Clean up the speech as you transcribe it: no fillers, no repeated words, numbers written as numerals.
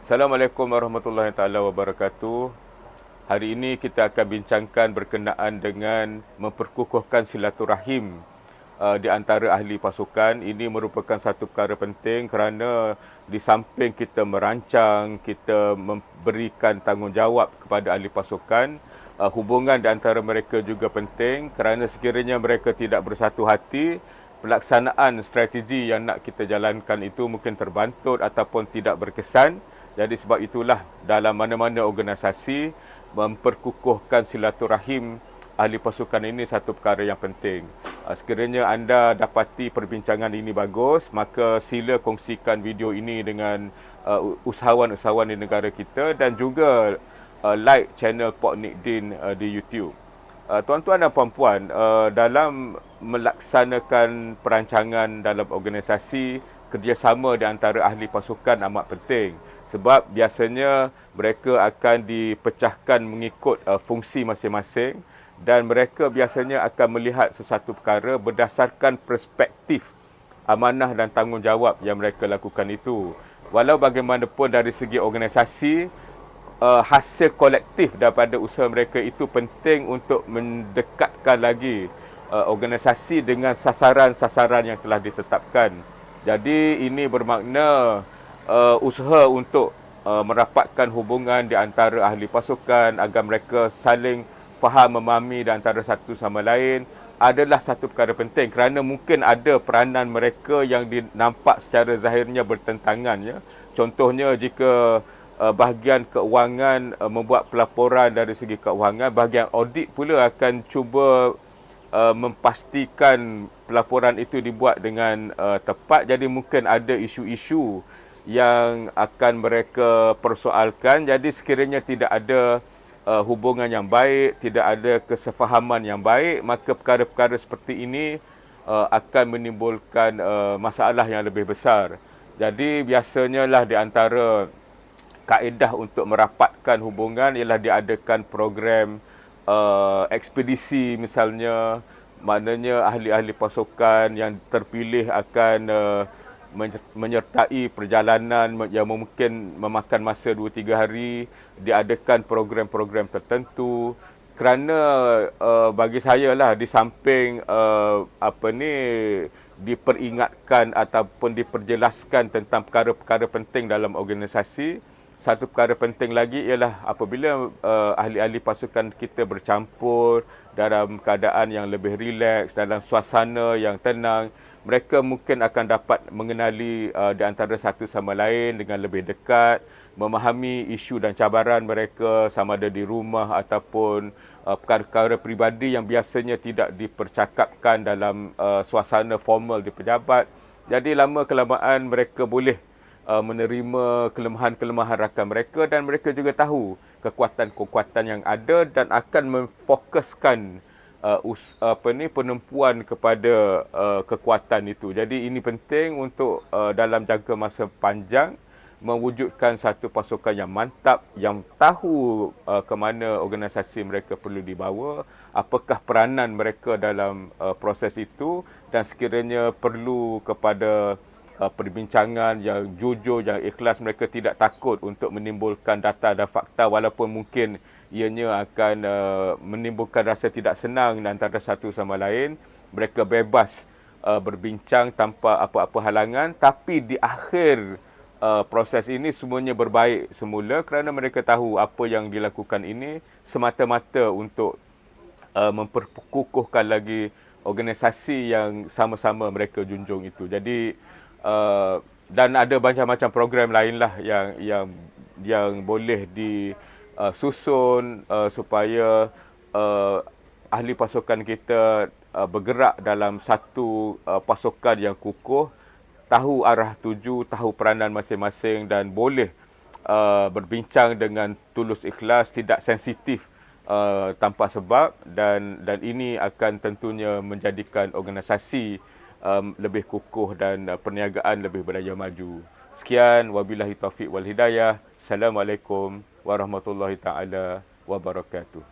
Assalamualaikum warahmatullahi taala wabarakatuh. Hari ini kita akan bincangkan berkenaan dengan memperkukuhkan silaturahim di antara ahli pasukan. Ini merupakan satu perkara penting kerana di samping kita merancang, kita memberikan tanggungjawab kepada ahli pasukan, hubungan di antara mereka juga penting kerana sekiranya mereka tidak bersatu hati, pelaksanaan strategi yang nak kita jalankan itu mungkin terbantut ataupun tidak berkesan. Jadi sebab itulah dalam mana-mana organisasi memperkukuhkan silaturahim ahli pasukan ini satu perkara yang penting. Sekiranya anda dapati perbincangan ini bagus, maka sila kongsikan video ini dengan usahawan-usahawan di negara kita dan juga like channel Pok Nikdin di YouTube. Tuan-tuan dan puan-puan, dalam melaksanakan perancangan dalam organisasi, kerjasama di antara ahli pasukan amat penting sebab biasanya mereka akan dipecahkan mengikut fungsi masing-masing dan mereka biasanya akan melihat sesuatu perkara berdasarkan perspektif amanah dan tanggungjawab yang mereka lakukan itu. Walau bagaimanapun dari segi organisasi, hasil kolektif daripada usaha mereka itu penting untuk mendekatkan lagi organisasi dengan sasaran-sasaran yang telah ditetapkan. Jadi ini bermakna usaha untuk merapatkan hubungan di antara ahli pasukan agar mereka saling faham memahami di antara satu sama lain adalah satu perkara penting kerana mungkin ada peranan mereka yang nampak secara zahirnya bertentangan, ya. Contohnya jika bahagian keuangan membuat pelaporan dari segi keuangan, bahagian audit pula akan cuba memastikan pelaporan itu dibuat dengan tepat. Jadi mungkin ada isu-isu yang akan mereka persoalkan. Jadi sekiranya tidak ada hubungan yang baik, tidak ada kesefahaman yang baik, maka perkara-perkara seperti ini akan menimbulkan masalah yang lebih besar. Jadi biasanya lah di antara kaedah untuk merapatkan hubungan ialah diadakan program ekspedisi misalnya, maknanya ahli-ahli pasukan yang terpilih akan menyertai perjalanan yang mungkin memakan masa 2-3 hari, diadakan program-program tertentu kerana bagi saya lah di samping diperingatkan ataupun diperjelaskan tentang perkara-perkara penting dalam organisasi. Satu perkara penting lagi ialah apabila ahli-ahli pasukan kita bercampur dalam keadaan yang lebih rileks, dalam suasana yang tenang, mereka mungkin akan dapat mengenali di antara satu sama lain dengan lebih dekat, memahami isu dan cabaran mereka sama ada di rumah ataupun perkara-perkara peribadi yang biasanya tidak dipercakapkan dalam suasana formal di pejabat. Jadi lama-kelamaan mereka boleh menerima kelemahan-kelemahan rakan mereka dan mereka juga tahu kekuatan-kekuatan yang ada dan akan memfokuskan penempuan kepada kekuatan itu. Jadi ini penting untuk dalam jangka masa panjang mewujudkan satu pasukan yang mantap, yang tahu ke mana organisasi mereka perlu dibawa, apakah peranan mereka dalam proses itu dan sekiranya perlu kepada perbincangan yang jujur, yang ikhlas, mereka tidak takut untuk menimbulkan data dan fakta walaupun mungkin ianya akan menimbulkan rasa tidak senang antara satu sama lain. Mereka bebas berbincang tanpa apa-apa halangan, tapi di akhir proses ini semuanya berbaik semula kerana mereka tahu apa yang dilakukan ini semata-mata untuk memperkukuhkan lagi organisasi yang sama-sama mereka junjung itu. Jadi dan ada macam-macam program lainlah yang boleh disusun supaya ahli pasukan kita bergerak dalam satu pasukan yang kukuh, tahu arah tuju, tahu peranan masing-masing dan boleh berbincang dengan tulus ikhlas, tidak sensitif tanpa sebab dan ini akan tentunya menjadikan organisasi lebih kukuh dan perniagaan lebih berdaya maju. Sekian, wabillahi taufiq wal hidayah. Assalamualaikum warahmatullahi taala wabarakatuh.